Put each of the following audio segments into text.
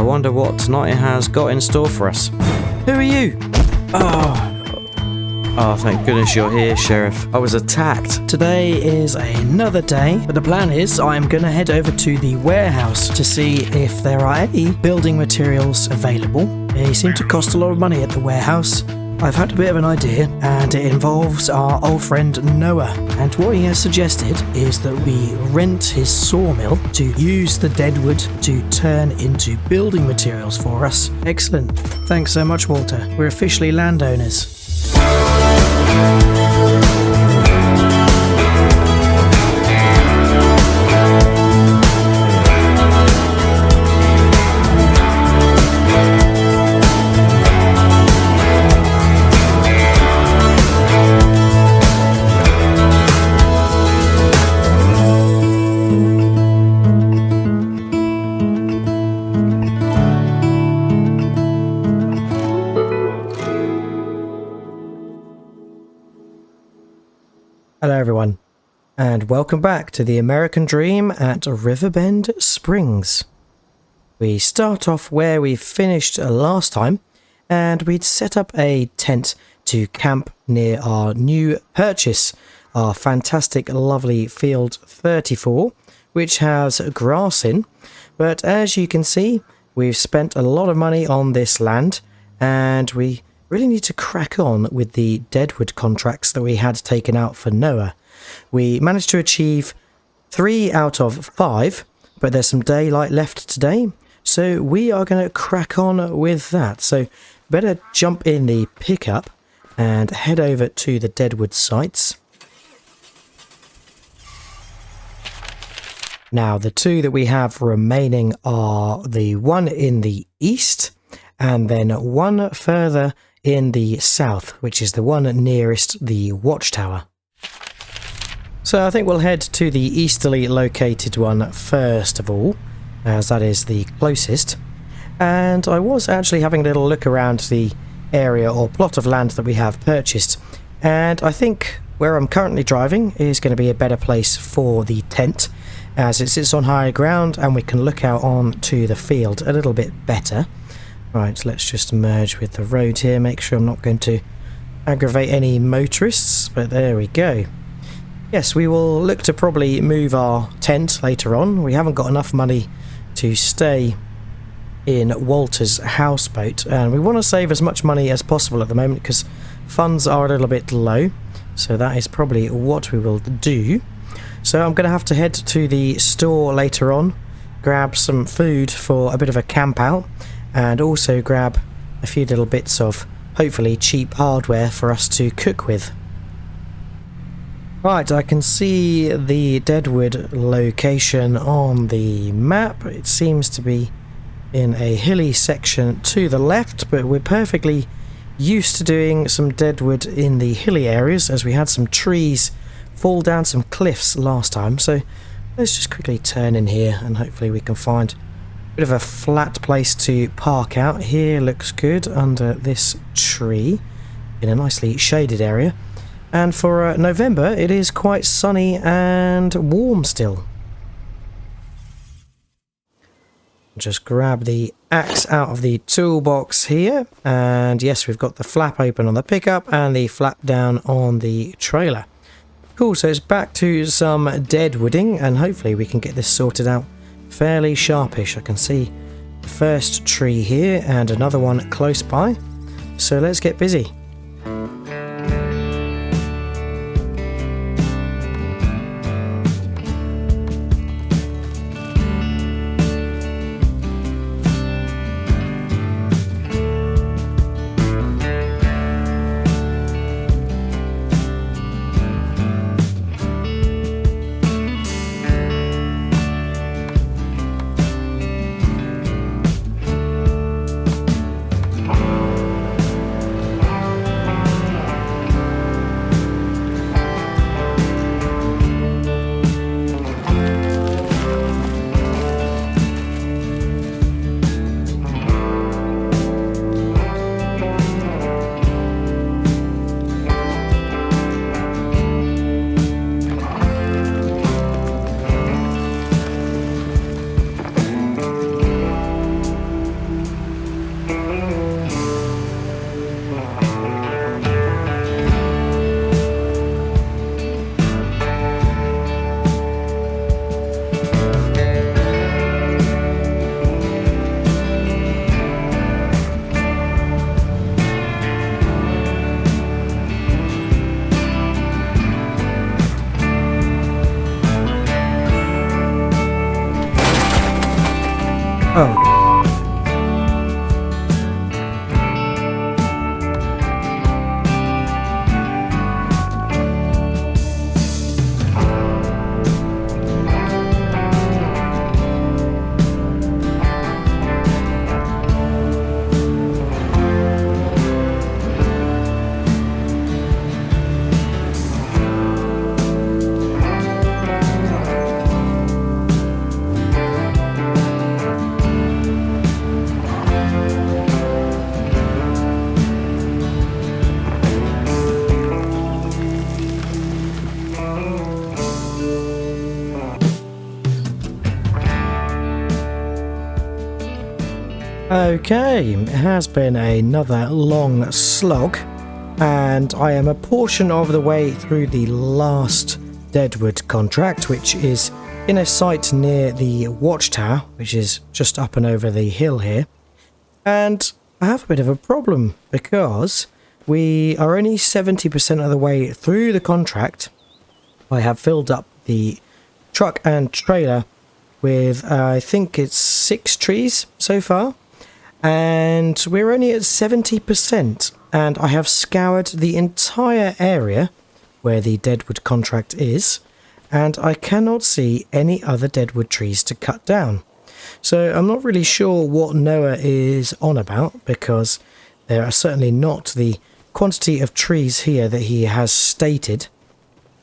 wonder what tonight has got in store for us. Who are you? Oh, thank goodness you're here, Sheriff. I was attacked. Today is another day, but the plan is I'm going to head over to the warehouse to see if there are any building materials available. They seem to cost a lot of money at the warehouse. I've had a bit of an idea, and it involves our old friend Noah. And what he has suggested is that we rent his sawmill to use the deadwood to turn into building materials for us. Excellent. Thanks so much, Walter. We're officially landowners. Hello everyone, and welcome back to the American Dream at Riverbend Springs. We start off where we finished last time, and we'd set up a tent to camp near our new purchase, our fantastic lovely Field 34, which has grass in. But as you can see, we've spent a lot of money on this land, and we really need to crack on with the deadwood contracts that we had taken out for Noah. We managed to achieve 3 out of 5, but there's some daylight left today, so we are going to crack on with that. So better jump in the pickup and head over to the deadwood sites. Now the 2 that we have remaining are the one in the east and then one further in the south, which is the one nearest the watchtower. So I think we'll head to the easterly located one first of all, as that is the closest. And I was actually having a little look around the area or plot of land that we have purchased, and I think where I'm currently driving is going to be a better place for the tent, as it sits on higher ground and we can look out onto the field a little bit better. Right, let's just merge with the road here, make sure I'm not going to aggravate any motorists, but there we go. Yes, we will look to probably move our tent later on. We haven't got enough money to stay in Walter's houseboat, and we want to save as much money as possible at the moment because funds are a little bit low, so that is probably what we will do. So I'm going to have to head to the store later on, grab some food for a bit of a camp out, and also grab a few little bits of hopefully cheap hardware for us to cook with. Right, I can see the deadwood location on the map. It seems to be in a hilly section to the left, but we're perfectly used to doing some deadwood in the hilly areas as we had some trees fall down some cliffs last time. So let's just quickly turn in here and hopefully we can find bit of a flat place to park out. Here looks good under this tree in a nicely shaded area, and for November it is quite sunny and warm still. Just grab the axe out of the toolbox here, and yes, we've got the flap open on the pickup and the flap down on the trailer. Cool, so it's back to some deadwooding, and hopefully we can get this sorted out fairly sharpish. I can see the first tree here and another one close by, so let's get busy. Okay, it has been another long slog, and I am a portion of the way through the last deadwood contract, which is in a site near the watchtower, which is just up and over the hill here. And I have a bit of a problem because we are only 70% of the way through the contract. I have filled up the truck and trailer with I think it's 6 trees so far, and we're only at 70%, and I have scoured the entire area where the deadwood contract is, and I cannot see any other deadwood trees to cut down. So I'm not really sure what Noah is on about, because there are certainly not the quantity of trees here that he has stated.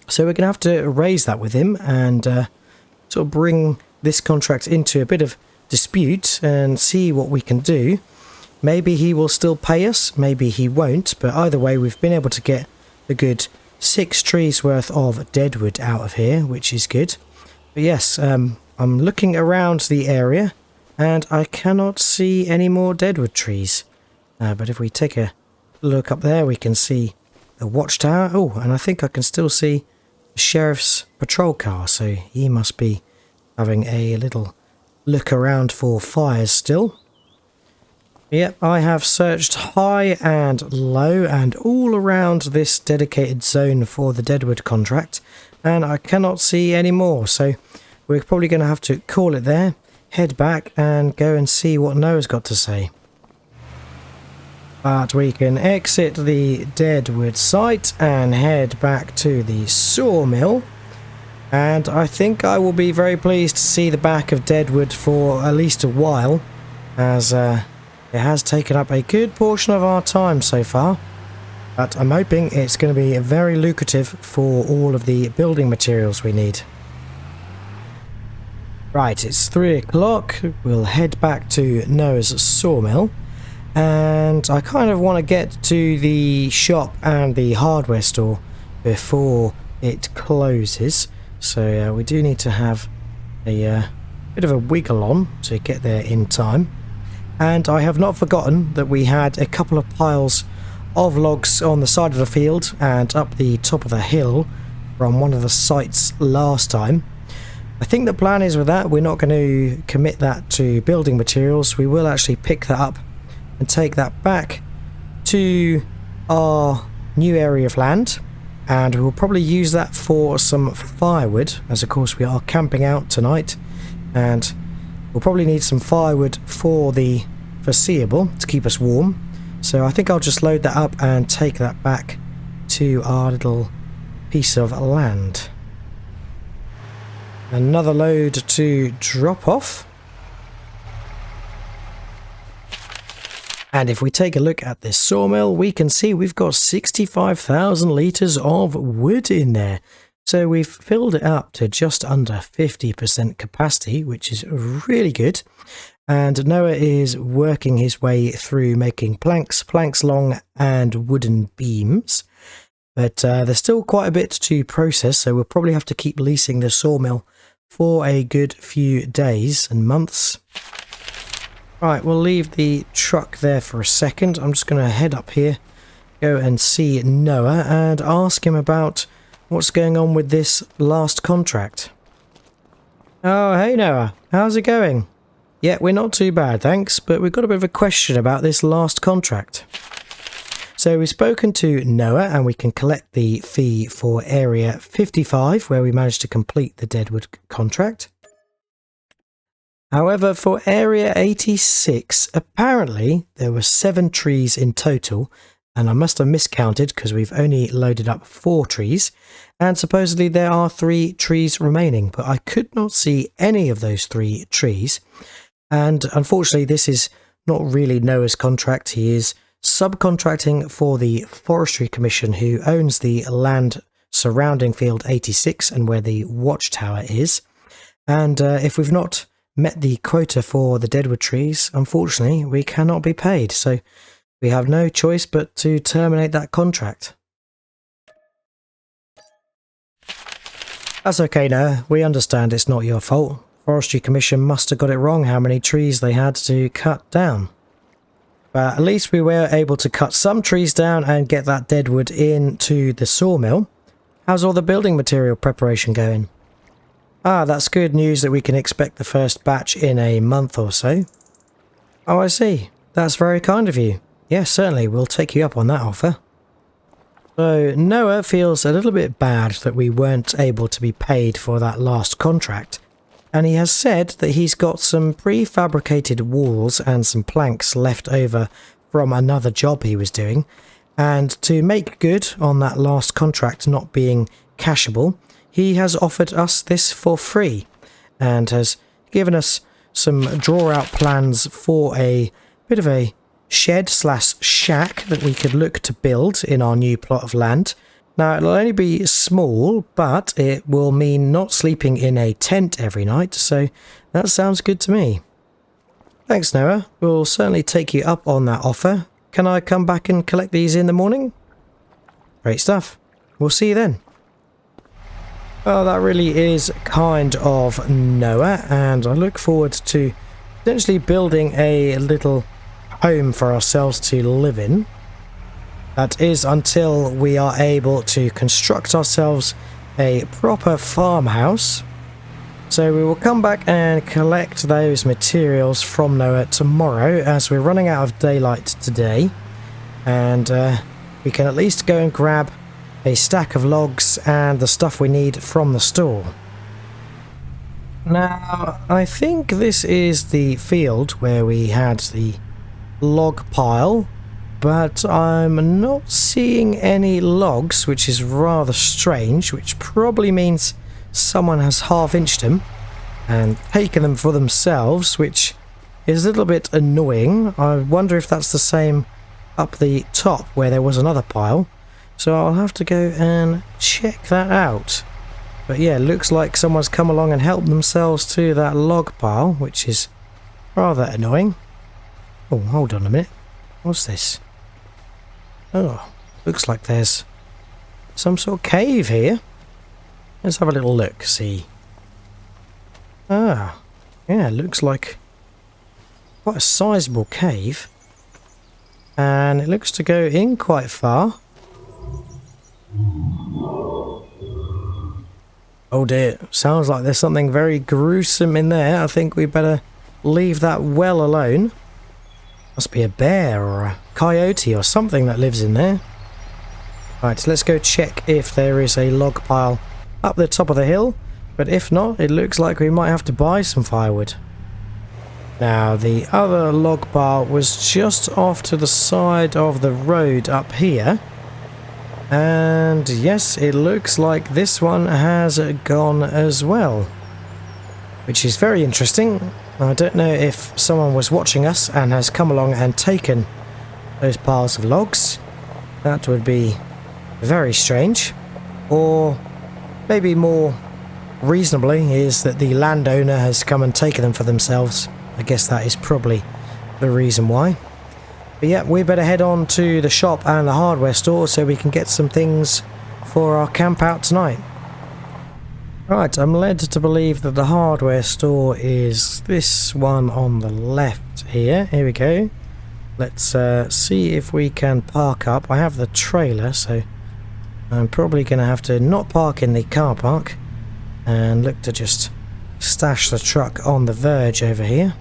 So we're going to have to raise that with him and sort of bring this contract into a bit of dispute and see what we can do. Maybe he will still pay us, maybe he won't, but either way we've been able to get a good 6 trees worth of deadwood out of here, which is good. But yes, I'm looking around the area and I cannot see any more deadwood trees. But if we take a look up there, we can see the watchtower. Oh, and I think I can still see the sheriff's patrol car, so he must be having a little look around for fires still. Yep, I have searched high and low and all around this dedicated zone for the deadwood contract, and I cannot see any more, so we're probably going to have to call it there, head back and go and see what Noah's got to say. But we can exit the deadwood site and head back to the sawmill. And I think I will be very pleased to see the back of deadwood for at least a while, as it has taken up a good portion of our time so far. But I'm hoping it's going to be very lucrative for all of the building materials we need. Right, it's 3 o'clock. We'll head back to Noah's sawmill. And I kind of want to get to the shop and the hardware store before it closes. So we do need to have a bit of a wiggle on to get there in time. And I have not forgotten that we had a couple of piles of logs on the side of the field and up the top of the hill from one of the sites last time. I think the plan is with that, we're not going to commit that to building materials. We will actually pick that up and take that back to our new area of land. And we'll probably use that for some firewood, as of course we are camping out tonight, and we'll probably need some firewood for the foreseeable to keep us warm. So I think I'll just load that up and take that back to our little piece of land. Another load to drop off. And if we take a look at this sawmill, we can see we've got 65,000 litres of wood in there. So we've filled it up to just under 50% capacity, which is really good. And Noah is working his way through making planks long and wooden beams. But there's still quite a bit to process, so we'll probably have to keep leasing the sawmill for a good few days and months. Right, we'll leave the truck there for a second. I'm just going to head up here, go and see Noah and ask him about what's going on with this last contract. Oh, hey Noah, how's it going? Yeah, we're not too bad, thanks, but we've got a bit of a question about this last contract. So we've spoken to Noah and we can collect the fee for Area 55, where we managed to complete the deadwood contract. However, for Area 86, apparently there were 7 trees in total, and I must have miscounted because we've only loaded up 4 trees, and supposedly there are 3 trees remaining, but I could not see any of those 3 trees. And unfortunately, this is not really Noah's contract. He is subcontracting for the Forestry Commission, who owns the land surrounding Field 86 and where the watchtower is. And if we've not met the quota for the deadwood trees, unfortunately we cannot be paid, so we have no choice but to terminate that contract. That's okay, Noah, we understand it's not your fault. Forestry Commission must have got it wrong how many trees they had to cut down. But at least we were able to cut some trees down and get that deadwood into the sawmill. How's all the building material preparation going? Ah, that's good news that we can expect the first batch in a month or so. Oh, I see. That's very kind of you. Yes, certainly, we'll take you up on that offer. So, Noah feels a little bit bad that we weren't able to be paid for that last contract. And he has said that he's got some prefabricated walls and some planks left over from another job he was doing. And to make good on that last contract not being cashable, he has offered us this for free and has given us some draw-out plans for a bit of a shed/shack that we could look to build in our new plot of land. Now, it'll only be small, but it will mean not sleeping in a tent every night, so that sounds good to me. Thanks, Noah. We'll certainly take you up on that offer. Can I come back and collect these in the morning? Great stuff. We'll see you then. Well, that really is kind of Noah, and I look forward to potentially building a little home for ourselves to live in. That is until we are able to construct ourselves a proper farmhouse. So we will come back and collect those materials from Noah tomorrow, as we're running out of daylight today. And we can at least go and grab a stack of logs and the stuff we need from the store. Now, I think this is the field where we had the log pile, but I'm not seeing any logs, which is rather strange, which probably means someone has half-inched them and taken them for themselves, which is a little bit annoying. I wonder if that's the same up the top where there was another pile, so I'll have to go and check that out. But yeah, looks like someone's come along and helped themselves to that log pile, which is rather annoying. Oh, hold on a minute. What's this? Oh, looks like there's some sort of cave here. Let's have a little look, see. Ah, yeah, looks like quite a sizable cave. And it looks to go in quite far. Oh dear, sounds like there's something very gruesome in there. I think we better leave that well alone. Must be a bear or a coyote or something that lives in there. Right, so let's go check if there is a log pile up the top of the hill. But if not, it looks like we might have to buy some firewood. Now, the other log pile was just off to the side of the road up here. And yes, it looks like this one has gone as well, which is very interesting. I don't know if someone was watching us and has come along and taken those piles of logs. That would be very strange. Or maybe more reasonably is that the landowner has come and taken them for themselves. I guess that is probably the reason why. But yeah, we better head on to the shop and the hardware store so we can get some things for our camp out tonight. Right, I'm led to believe that the hardware store is this one on the left here. Here we go. Let's see if we can park up. I have the trailer, so I'm probably going to have to not park in the car park and look to just stash the truck on the verge over here.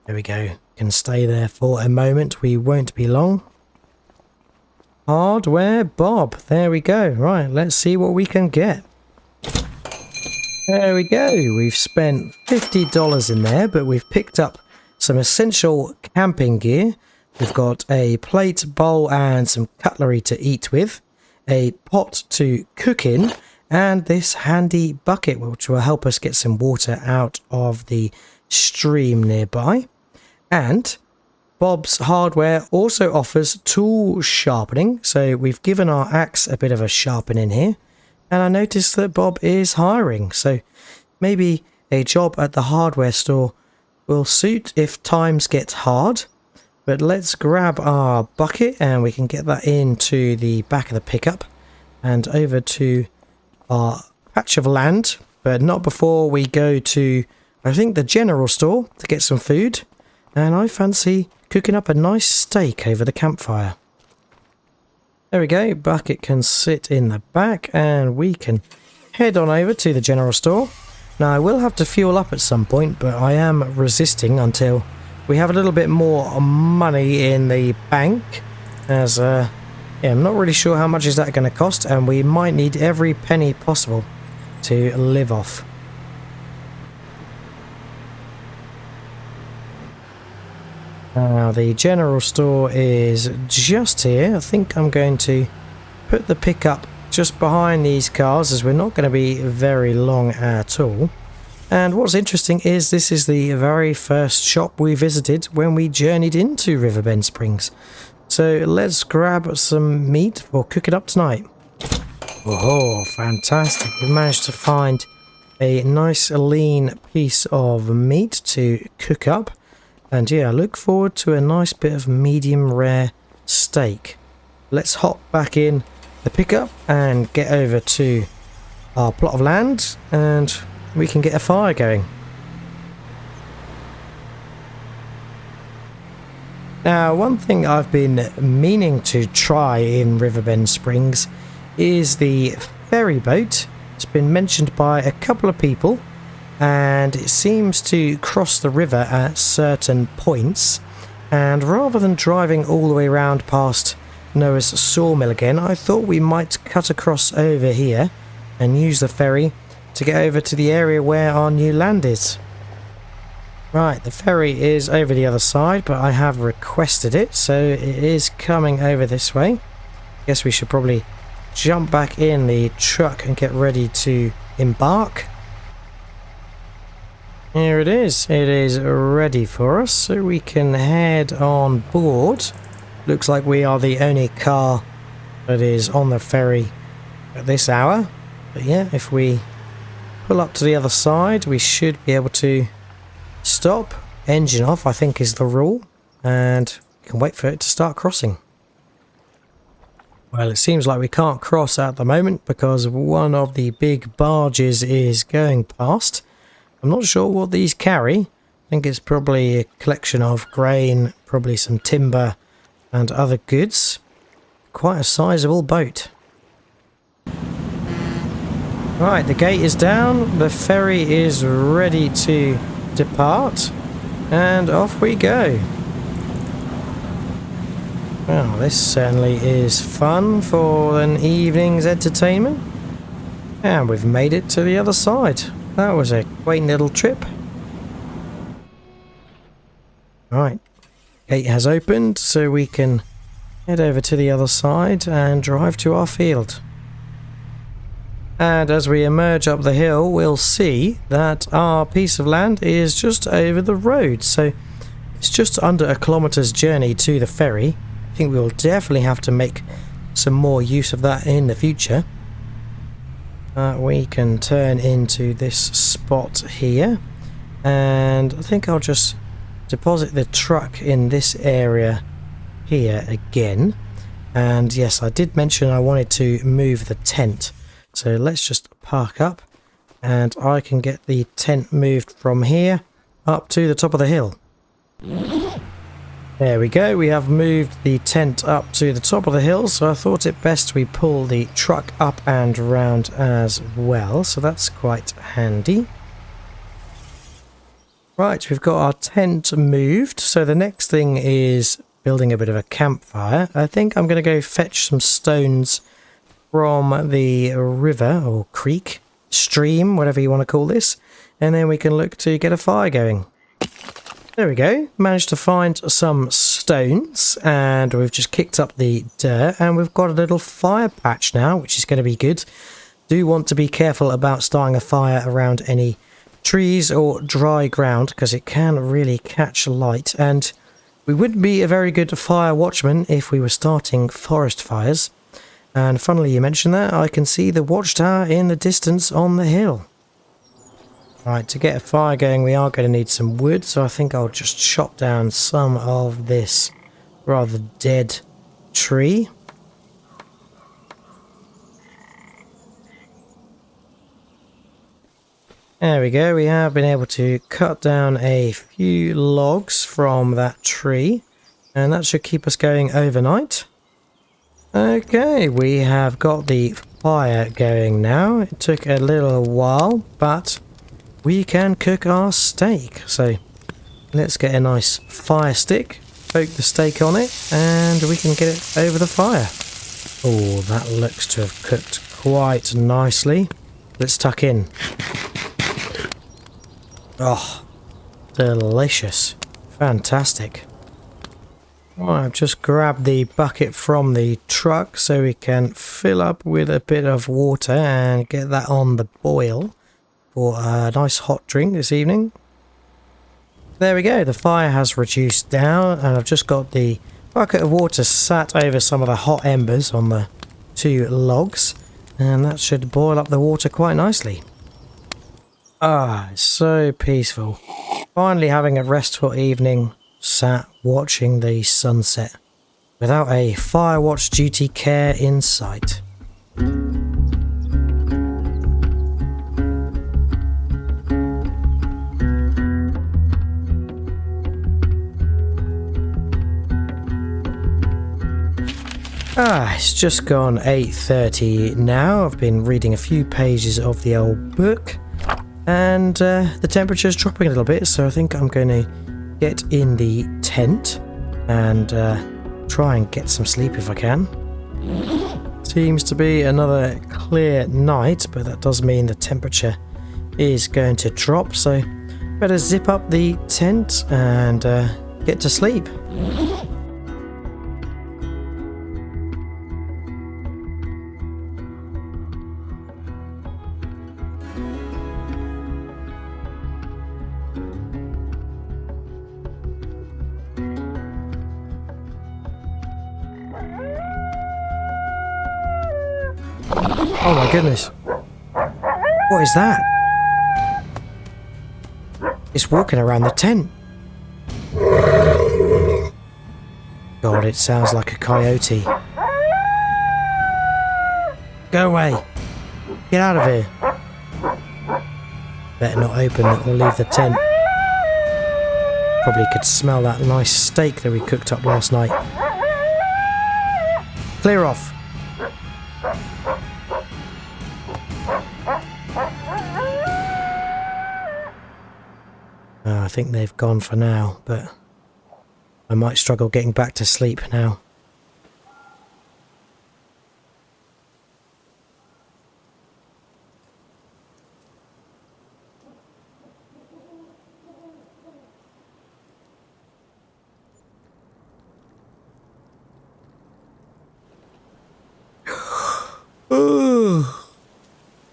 There we go. Can stay there for a moment. We won't be long. Hardware Bob. There we go. Right, let's see what we can get. There we go. We've spent $50 in there, but we've picked up some essential camping gear. We've got a plate, bowl, and some cutlery to eat with, a pot to cook in, and this handy bucket, which will help us get some water out of the stream nearby. And Bob's Hardware also offers tool sharpening, so we've given our axe a bit of a sharpening here. And I noticed that Bob is hiring, so maybe a job at the hardware store will suit if times get hard. But let's grab our bucket and we can get that into the back of the pickup. and over to our patch of land, but not before we go to, I think, the general store to get some food. And I fancy cooking up a nice steak over the campfire. There we go, Bucket can sit in the back and we can head on over to the general store. Now I will have to fuel up at some point, but I am resisting until we have a little bit more money in the bank, as yeah, I'm not really sure how much is that going to cost, and we might need every penny possible to live off. Now the general store is just here. I think I'm going to put the pickup just behind these cars, as we're not going to be very long at all. And what's interesting is this is the very first shop we visited when we journeyed into Riverbend Springs. So let's grab some meat for cooking up tonight. Oh, fantastic. We managed to find a nice lean piece of meat to cook up. And yeah, I look forward to a nice bit of medium rare steak. Let's hop back in the pickup and get over to our plot of land, and we can get a fire going. Now, one thing I've been meaning to try in Riverbend Springs is the ferry boat. It's been mentioned by a couple of people, and it seems to cross the river at certain points. And rather than driving all the way around past Noah's sawmill again, I thought we might cut across over here and use the ferry to get over to the area where our new land is. Right, the ferry is over the other side, but I have requested it, so it is coming over this way. Guess we should probably jump back in the truck and get ready to embark. Here it is. It is ready for us, so we can head on board. Looks like we are the only car that is on the ferry at this hour. But yeah, if we pull up to the other side, we should be able to stop. Engine off, I think, is the rule. And we can wait for it to start crossing. Well, it seems like we can't cross at the moment because one of the big barges is going past. I'm not sure what these carry. I think it's probably a collection of grain, probably some timber and other goods. Quite a sizable boat. Right, the gate is down, the ferry is ready to depart, and off we go. Well, this certainly is fun for an evening's entertainment. And we've made it to the other side. That was a quaint little trip. Right, gate has opened, so we can head over to the other side and drive to our field. And as we emerge up the hill, we'll see that our piece of land is just over the road. So it's just under a kilometre's journey to the ferry. I think we'll definitely have to make some more use of that in the future. We can turn into this spot here. And I think I'll just deposit the truck in this area here again. And yes, I did mention I wanted to move the tent. So let's just park up, and I can get the tent moved from here up to the top of the hill. There we go, we have moved the tent up to the top of the hill, so I thought it best we pull the truck up and round as well, so that's quite handy. Right, we've got our tent moved, so the next thing is building a bit of a campfire. I think I'm going to go fetch some stones from the river or creek, stream, whatever you want to call this, and then we can look to get a fire going. There we go, managed to find some stones, and we've just kicked up the dirt, and we've got a little fire patch now, which is going to be good. Do want to be careful about starting a fire around any trees or dry ground, because it can really catch light, and we wouldn't be a very good fire watchman if we were starting forest fires. And funnily you mentioned that, I can see the watchtower in the distance on the hill. Right, to get a fire going we are going to need some wood, so I think I'll just chop down some of this rather dead tree. There we go, we have been able to cut down a few logs from that tree, and that should keep us going overnight. Okay, we have got the fire going now. It took a little while, but we can cook our steak. So let's get a nice fire stick, poke the steak on it, and we can get it over the fire. Oh, that looks to have cooked quite nicely. Let's tuck in. Oh, delicious. Fantastic. Right, I've just grabbed the bucket from the truck so we can fill up with a bit of water and get that on the boil for a nice hot drink this evening. There we go, the fire has reduced down and I've just got the bucket of water sat over some of the hot embers on the 2 logs, and that should boil up the water quite nicely. Ah, it's so peaceful. Finally having a restful evening, sat watching the sunset without a fire watch duty care in sight. It's just gone 8:30 now. I've been reading a few pages of the old book, and the temperature's dropping a little bit, so I think I'm going to get in the tent and try and get some sleep if I can. Seems to be another clear night, but that does mean the temperature is going to drop, so better zip up the tent and get to sleep. Oh my goodness. What is that? It's walking around the tent. God, it sounds like a coyote. Go away. Get out of here. Better not open it or leave the tent. Probably could smell that nice steak that we cooked up last night. Clear off. I think they've gone for now, but I might struggle getting back to sleep now.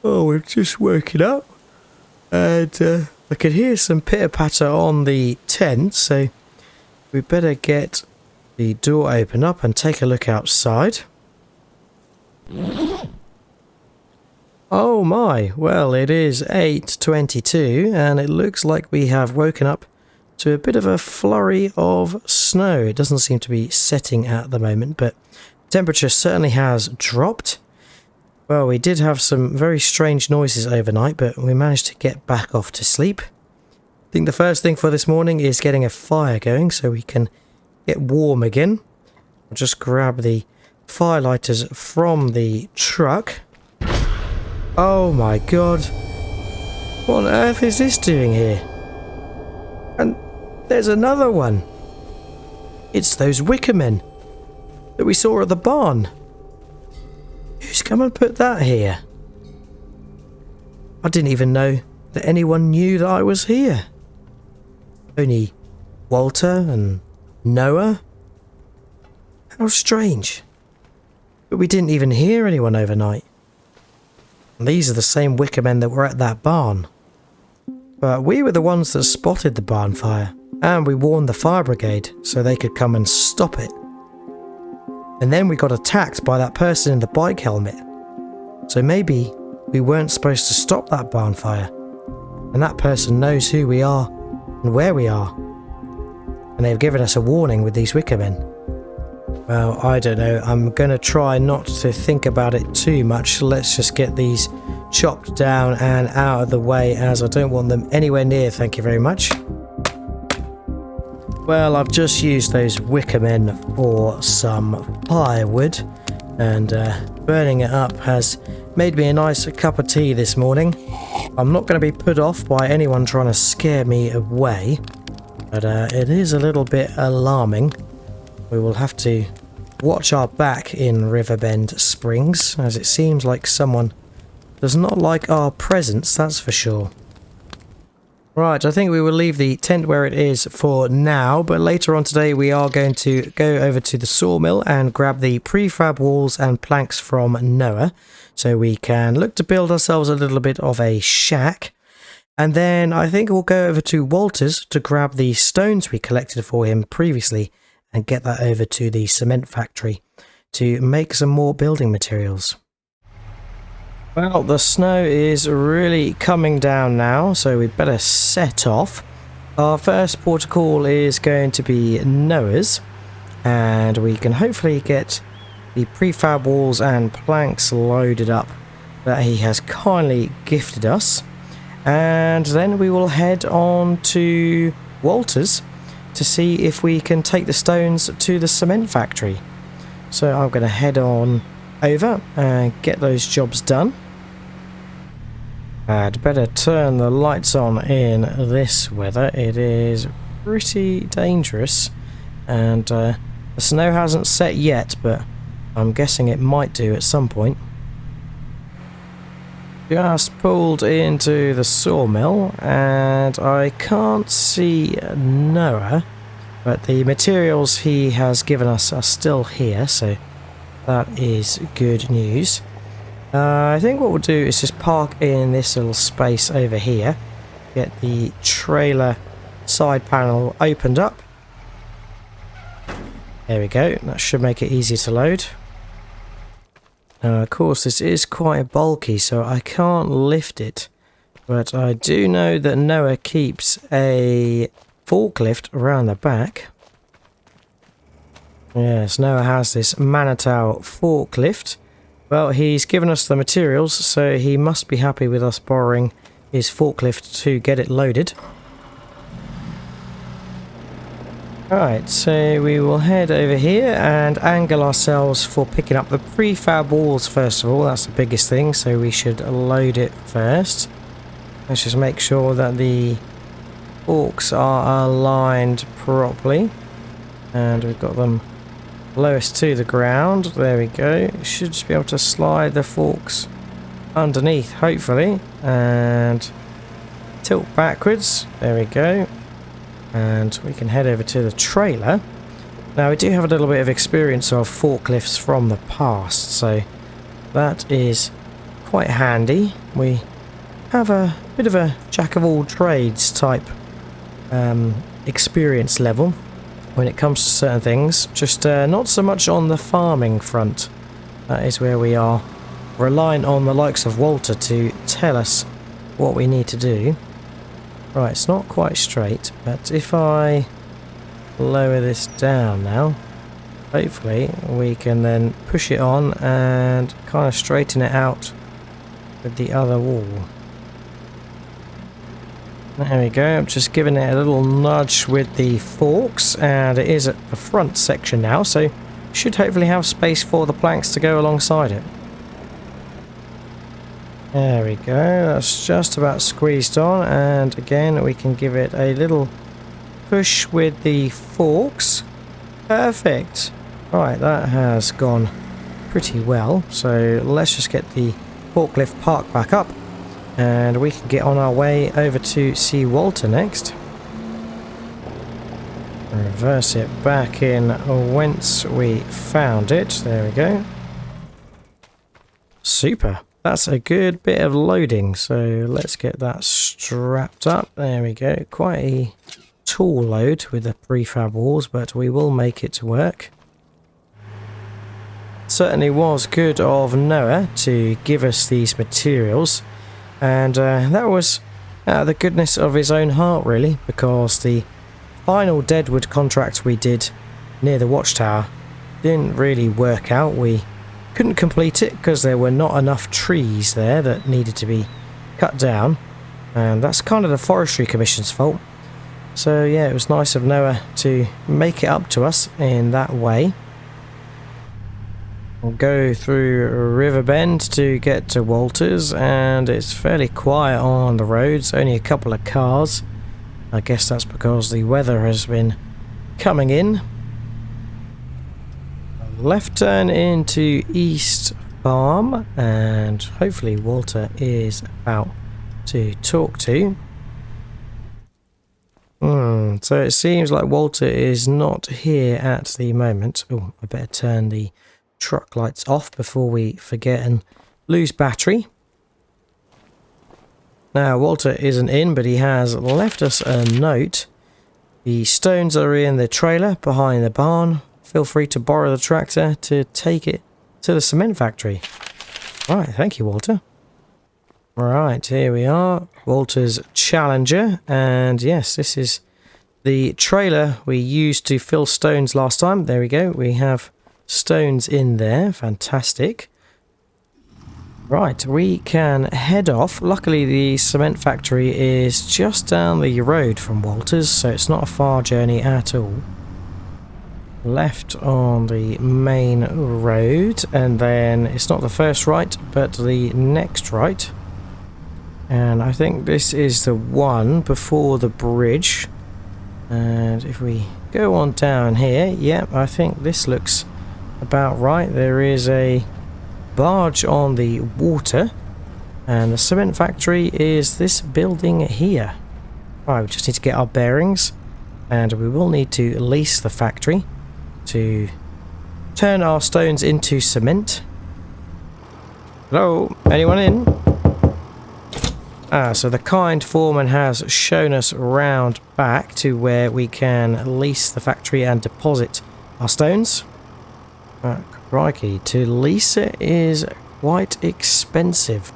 Oh, we've just woken up, and I could hear some pitter-patter on the tent, so we better get the door open up and take a look outside. Oh my, well, it is 8:22 and it looks like we have woken up to a bit of a flurry of snow. It doesn't seem to be setting at the moment, but temperature certainly has dropped. Well, we did have some very strange noises overnight, but we managed to get back off to sleep. I think the first thing for this morning is getting a fire going so we can get warm again. I'll just grab the firelighters from the truck. Oh my god. What on earth is this doing here? And there's another one. It's those wicker men that we saw at the barn. Who's come and put that here? I didn't even know that anyone knew that I was here. Only Walter and Noah. How strange. But we didn't even hear anyone overnight. And these are the same wicker men that were at that barn. But we were the ones that spotted the barn fire, and we warned the fire brigade so they could come and stop it. And then we got attacked by that person in the bike helmet. So maybe we weren't supposed to stop that barn fire. And that person knows who we are and where we are. And they've given us a warning with these wicker men. Well, I don't know. I'm going to try not to think about it too much. Let's just get these chopped down and out of the way, as I don't want them anywhere near, thank you very much. Well, I've just used those wicker men for some firewood, and burning it up has made me a nice cup of tea this morning. I'm not going to be put off by anyone trying to scare me away, but it is a little bit alarming. We will have to watch our back in Riverbend Springs, as it seems like someone does not like our presence, that's for sure. Right, I think we will leave the tent where it is for now, but later on today we are going to go over to the sawmill and grab the prefab walls and planks from Noah, so we can look to build ourselves a little bit of a shack. And then I think we'll go over to Walter's to grab the stones we collected for him previously and get that over to the cement factory to make some more building materials. Well, the snow is really coming down now, so we better set off. Our first port of call is going to be Noah's, and we can hopefully get the prefab walls and planks loaded up that he has kindly gifted us. And then we will head on to Walter's to see if we can take the stones to the cement factory. So I'm going to head on over and get those jobs done. I'd better turn the lights on in this weather. It is pretty dangerous, and the snow hasn't set yet, but I'm guessing it might do at some point. Just pulled into the sawmill, and I can't see Noah, but the materials he has given us are still here, so that is good news. I think what we'll do is just park in this little space over here, get the trailer side panel opened up. There we go, that should make it easier to load. Of course, this is quite bulky, so I can't lift it, but I do know that Noah keeps a forklift around the back. Yes, Noah has this Manitou forklift. Well, he's given us the materials, so he must be happy with us borrowing his forklift to get it loaded. Alright, so we will head over here and angle ourselves for picking up the prefab walls first of all. That's the biggest thing, so we should load it first. Let's just make sure that the forks are aligned properly. And we've got them lowest to the ground. There we go. Should just be able to slide the forks underneath, hopefully, and tilt backwards. There we go. And we can head over to the trailer. Now, we do have a little bit of experience of forklifts from the past, so that is quite handy. We have a bit of a jack of all trades type experience level when it comes to certain things, just not so much on the farming front. That is where we are relying on the likes of Walter to tell us what we need to do. Right, it's not quite straight, but if I lower this down now, hopefully we can then push it on and kind of straighten it out with the other wall. There we go, I'm just giving it a little nudge with the forks, and it is at the front section now, so should hopefully have space for the planks to go alongside it. There we go, that's just about squeezed on, and again we can give it a little push with the forks. Perfect! Right, that has gone pretty well, so let's just get the forklift parked back up. And we can get on our way over to see Walter next. Reverse it back in whence we found it. There we go. Super. That's a good bit of loading. So let's get that strapped up. There we go. Quite a tall load with the prefab walls, but we will make it work. Certainly was good of Noah to give us these materials. And that was out of the goodness of his own heart, really, because the final deadwood contract we did near the watchtower didn't really work out. We couldn't complete it because there were not enough trees there that needed to be cut down, and that's kind of the Forestry Commission's fault. So yeah, it was nice of Noah to make it up to us in that way. We'll go through Riverbend to get to Walter's, and it's fairly quiet on the roads, only a couple of cars. I guess that's because the weather has been coming in. Left turn into East Farm, and hopefully Walter is about to talk to. So it seems like Walter is not here at the moment. Oh, I better turn the truck lights off before we forget and lose battery. Now Walter isn't in, but he has left us a note. The stones are in the trailer behind the barn. Feel free to borrow the tractor to take it to the cement factory. Right, thank you, Walter. Right, here we are. Walter's Challenger, and yes, this is the trailer we used to fill stones last time. There we go, we have stones in there. Fantastic. Right, we can head off. Luckily the cement factory is just down the road from Walter's, so it's not a far journey at all. Left on the main road, and then it's not the first right but the next right, and I think this is the one before the bridge. And if we go on down here, yeah, I think this looks about right. There is a barge on the water, and the cement factory is this building here. Right, we just need to get our bearings, and we will need to lease the factory to turn our stones into cement. Hello, anyone in? So the kind foreman has shown us round back to where we can lease the factory and deposit our stones. Crikey, to lease it is quite expensive.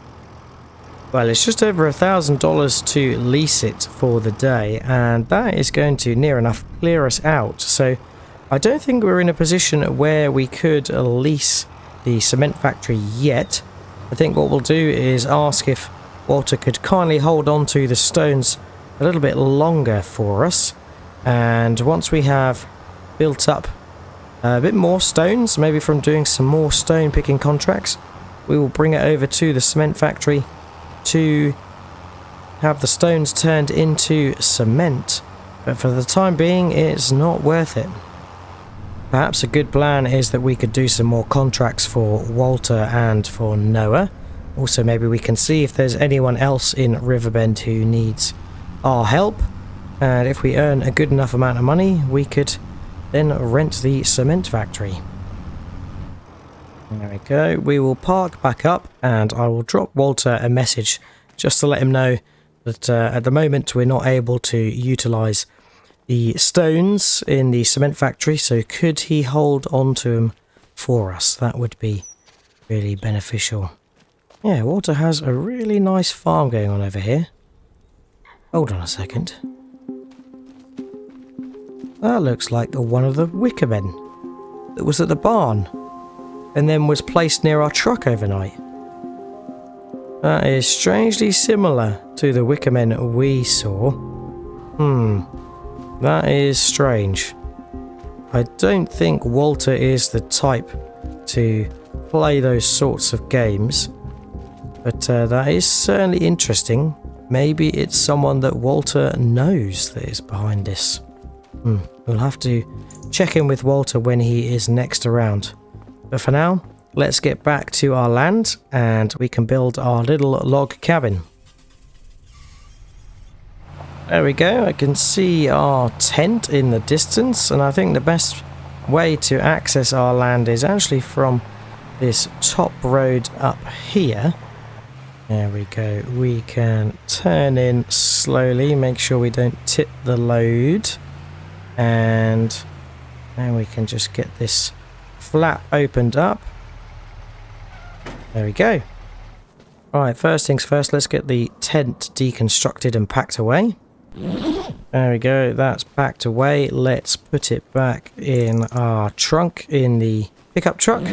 Well, it's just over $1,000 to lease it for the day, and that is going to near enough clear us out. So I don't think we're in a position where we could lease the cement factory yet. I think what we'll do is ask if Walter could kindly hold on to the stones a little bit longer for us, and once we have built up a bit more stones, maybe from doing some more stone picking contracts, we will bring it over to the cement factory to have the stones turned into cement. But for the time being, it's not worth it. Perhaps a good plan is that we could do some more contracts for Walter and for Noah. Also, maybe we can see if there's anyone else in Riverbend who needs our help, and if we earn a good enough amount of money, we could then rent the cement factory. There we go. We will park back up, and I will drop Walter a message just to let him know that at the moment we're not able to utilise the stones in the cement factory, so could he hold on to them for us? That would be really beneficial. Yeah, Walter has a really nice farm going on over here. Hold on a second. That looks like one of the wicker men that was at the barn and then was placed near our truck overnight. That is strangely similar to the wicker men we saw. That is strange. I don't think Walter is the type to play those sorts of games. But that is certainly interesting. Maybe it's someone that Walter knows that is behind this. We'll have to check in with Walter when he is next around. But for now, let's get back to our land and we can build our little log cabin. There we go. I can see our tent in the distance, and I think the best way to access our land is actually from this top road up here. There we go. We can turn in slowly, make sure we don't tip the load, and then we can just get this flap opened up. There we go. Alright, first things first, let's get the tent deconstructed and packed away. There we go, that's packed away. Let's put it back in our trunk in the pickup truck.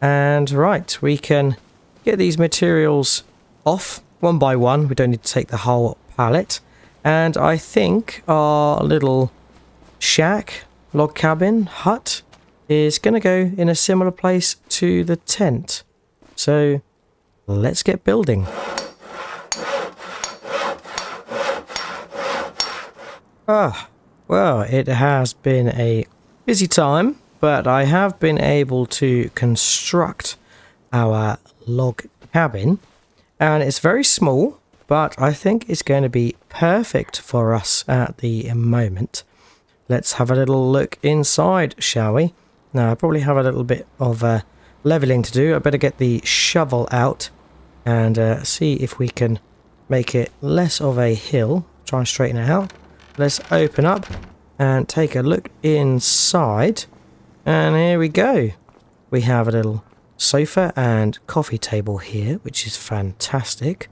And right, we can get these materials off one by one. We don't need to take the whole pallet. And I think our little shack, log cabin, hut is going to go in a similar place to the tent. So let's get building. Well, it has been a busy time, but I have been able to construct our log cabin, and it's very small, but I think it's going to be perfect for us at the moment. Let's have a little look inside, shall we? Now, I probably have a little bit of leveling to do. I better get the shovel out and see if we can make it less of a hill. Try and straighten it out. Let's open up and take a look inside. And here we go. We have a little sofa and coffee table here, which is fantastic.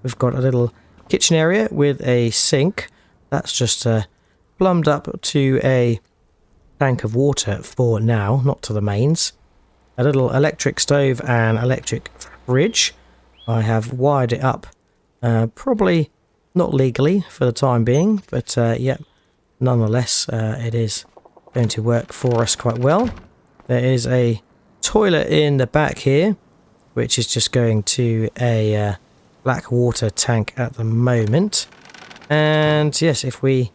We've got a little kitchen area with a sink. That's just plumbed up to a tank of water for now, not to the mains. A little electric stove and electric fridge. I have wired it up, probably not legally for the time being, but yeah, nonetheless, it is going to work for us quite well. There is a toilet in the back here, which is just going to a black water tank at the moment. And yes, if we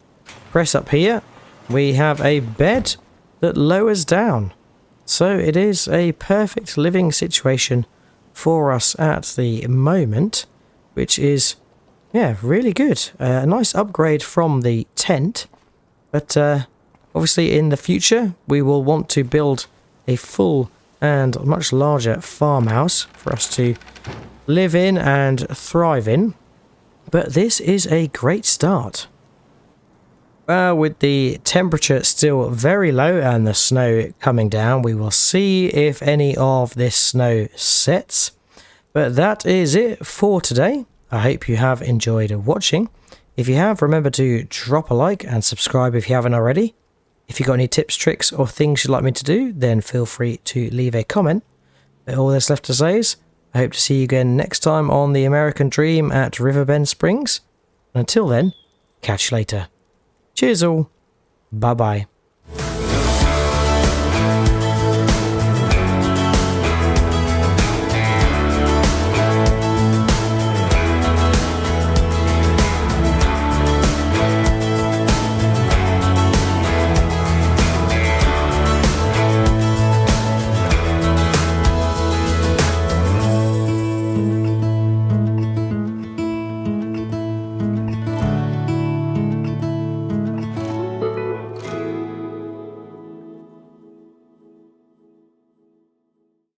press up here, we have a bed that lowers down. So it is a perfect living situation for us at the moment, which is, yeah, really good. A nice upgrade from the tent. But obviously in the future, we will want to build a full and much larger farmhouse for us to live in and thrive in. But this is a great start. Well, with the temperature still very low and the snow coming down, we will see if any of this snow sets. But that is it for today. I hope you have enjoyed watching. If you have, remember to drop a like and subscribe if you haven't already. If you've got any tips, tricks or things you'd like me to do, then feel free to leave a comment. But all that's left to say is, I hope to see you again next time on the American Dream at Riverbend Springs. And until then, catch you later. Cheers all. Bye bye.